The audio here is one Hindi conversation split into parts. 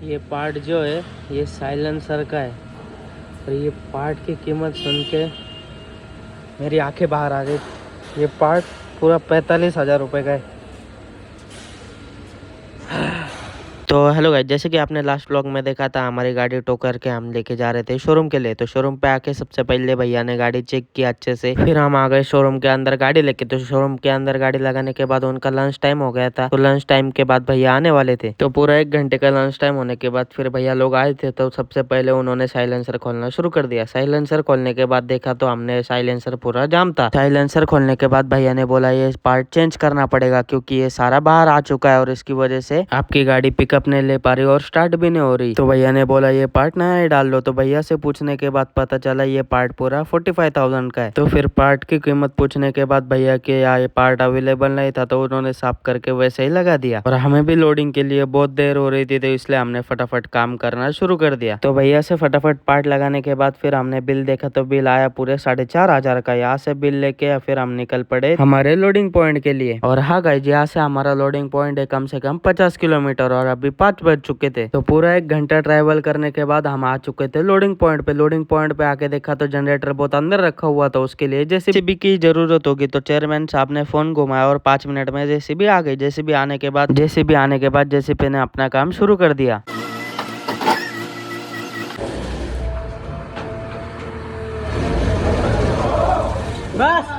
ये पार्ट जो है ये साइलेंसर का है और ये पार्ट की कीमत सुन के मेरी आंखें बाहर आ गई। ये पार्ट पूरा 45,000 रुपये का है। तो हेलो गाइस, जैसे कि आपने लास्ट व्लॉग में देखा था, हमारी गाड़ी टो करके हम लेके जा रहे थे शोरूम के लिए। तो शोरूम पे आके सबसे पहले भैया ने गाड़ी चेक की अच्छे से, फिर हम आ गए शोरूम के अंदर गाड़ी लेके। तो शोरूम के अंदर गाड़ी लगाने के बाद उनका लंच टाइम हो गया था। तो लंच टाइम के बाद भैया आने वाले थे। तो पूरा 1 घंटे का लंच टाइम होने के बाद फिर भैया लोग आए थे। तो सबसे पहले उन्होंने साइलेंसर खोलना शुरू कर दिया। साइलेंसर खोलने के बाद देखा तो हमने साइलेंसर पूरा जाम था। साइलेंसर खोलने के बाद भैया ने बोला ये पार्ट चेंज करना पड़ेगा क्योंकि ये सारा बाहर आ चुका है और इसकी वजह से आपकी गाड़ी पिकअप नहीं ले पा रही और स्टार्ट भी नहीं हो रही। तो भैया ने बोला ये पार्ट नया ही डाल लो। तो भैया से पूछने के बाद पता चला ये पार्ट पूरा 45,000 का है। तो फिर पार्ट की कीमत पूछने के बाद भैया के ये पार्ट अवेलेबल नहीं था, तो उन्होंने साफ करके वैसे ही लगा दिया। और हमें भी लोडिंग के लिए बहुत देर हो रही थी, तो इसलिए हमने फटाफट काम करना शुरू कर दिया। तो भैया से फटाफट पार्ट लगाने के बाद फिर हमने बिल देखा तो बिल आया पूरे 4,500 का। यहाँ से बिल लेके फिर हम निकल पड़े हमारे लोडिंग पॉइंट के लिए। और हाँ गाइस, यहाँ से हमारा लोडिंग पॉइंट है कम से कम 50 किलोमीटर और अभी 5 बज चुके थे। तो पूरा 1 घंटा ट्रैवल करने के बाद हम आ चुके थे लोडिंग पॉइंट पे। लोडिंग पॉइंट पे आके देखा तो जनरेटर बहुत अंदर रखा हुआ था, उसके लिए जेसीबी की जरूरत होगी। तो चेयरमैन साहब ने फोन घुमाया और 5 मिनट में जेसीबी आ गई। जेसीबी आने के बाद जेसीबी ने अपना काम शुरू कर दिया। बस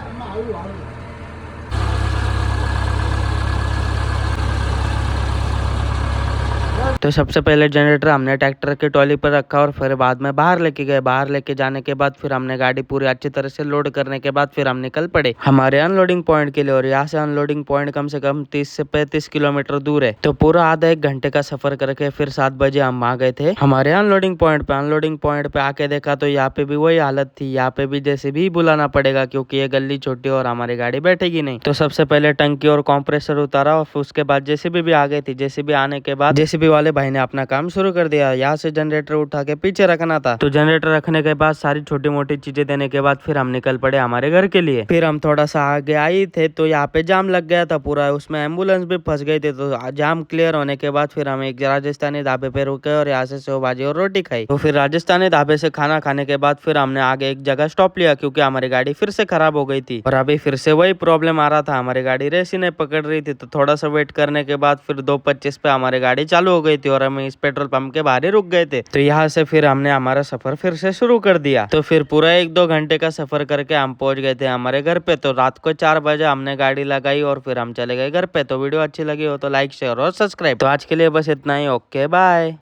तो सबसे पहले जनरेटर हमने ट्रैक्टर के ट्रॉली पर रखा और फिर बाद में बाहर लेके गए। बाहर लेके जाने के बाद फिर हमने गाड़ी पूरी अच्छी तरह से लोड करने के बाद फिर हम निकल पड़े हमारे अनलोडिंग पॉइंट के लिए। और यहाँ से अनलोडिंग पॉइंट कम से कम 30 से 35 किलोमीटर दूर है। तो पूरा आधा 1 घंटे का सफर करके फिर 7 बजे हम आ गए थे हमारे अनलोडिंग पॉइंट पे। अनलोडिंग पॉइंट पे आके देखा तो यहाँ पे भी वही हालत थी। यहाँ पे भी जैसे भी बुलाना पड़ेगा क्योंकि ये गली छोटी और हमारी गाड़ी बैठेगी नहीं। तो सबसे पहले टंकी और कॉम्प्रेसर उतारा और उसके बाद जेसीबी भी आ गई थी। जेसीबी आने के बाद जेसीबी वाले भाई ने अपना काम शुरू कर दिया। यहाँ से जनरेटर उठा के पीछे रखना था। तो जनरेटर रखने के बाद सारी छोटी मोटी चीजें देने के बाद फिर हम निकल पड़े हमारे घर के लिए। फिर हम थोड़ा सा आगे आए थे तो यहाँ पे जाम लग गया था पूरा, उसमें एम्बुलेंस भी फंस गई थी। तो जाम क्लियर होने के बाद फिर हम एक राजस्थानी ढाबे पे रुके और यहाँ से सेव भाजी और रोटी खाई। तो फिर राजस्थानी ढाबे से खाना खाने के बाद फिर हमने आगे एक जगह स्टॉप लिया क्योंकि हमारी गाड़ी फिर से खराब हो गई थी और अभी फिर से वही प्रॉब्लम आ रहा था, हमारी गाड़ी रेस ही नहीं पकड़ रही थी। तो थोड़ा सा वेट करने के बाद फिर 2:25 पे हमारी गाड़ी चालू हो गई थी और हम इस पेट्रोल पंप के बाहर ही रुक गए थे। तो यहाँ से फिर हमने हमारा सफर फिर से शुरू कर दिया। तो फिर पूरा 1-2 घंटे का सफर करके हम पहुंच गए थे हमारे घर पे। तो रात को 4 बजे हमने गाड़ी लगाई और फिर हम चले गए घर पे। तो वीडियो अच्छी लगी हो तो लाइक शेयर और सब्सक्राइब। तो आज के लिए बस इतना ही। Okay bye.